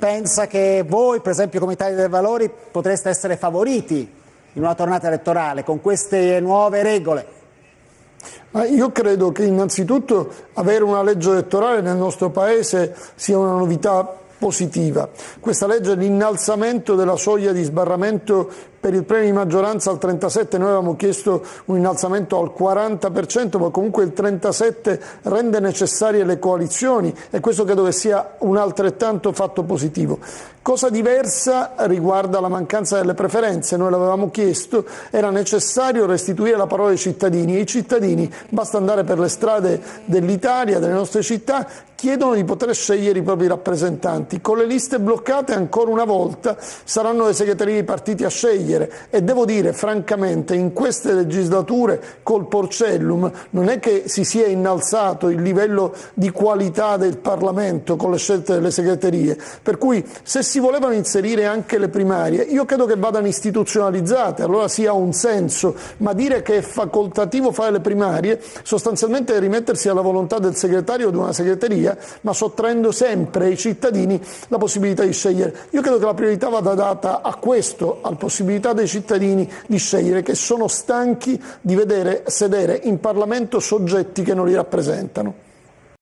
pensa che voi, per esempio come Italia dei Valori, potreste essere favoriti in una tornata elettorale con queste nuove regole? Ma io credo che innanzitutto avere una legge elettorale nel nostro Paese sia una novità positiva. Questa legge è l'innalzamento della soglia di sbarramento per il premio di maggioranza al 37%, noi avevamo chiesto un innalzamento al 40%, ma comunque il 37% rende necessarie le coalizioni e questo credo che sia un altrettanto fatto positivo. Cosa diversa riguarda la mancanza delle preferenze, noi l'avevamo chiesto, era necessario restituire la parola ai cittadini e i cittadini, basta andare per le strade dell'Italia, delle nostre città, chiedono di poter scegliere i propri rappresentanti. Con le liste bloccate ancora una volta saranno le segreterie dei partiti a scegliere e devo dire francamente in queste legislature col Porcellum non è che si sia innalzato il livello di qualità del Parlamento con le scelte delle segreterie, per cui se si volevano inserire anche le primarie io credo che vadano istituzionalizzate, allora sì ha un senso, ma dire che è facoltativo fare le primarie sostanzialmente è rimettersi alla volontà del segretario di una segreteria, ma sottraendo sempre ai cittadini la possibilità di scegliere. Io credo che la priorità vada data a questo, alla possibilità dei cittadini di scegliere, che sono stanchi di vedere sedere in Parlamento soggetti che non li rappresentano.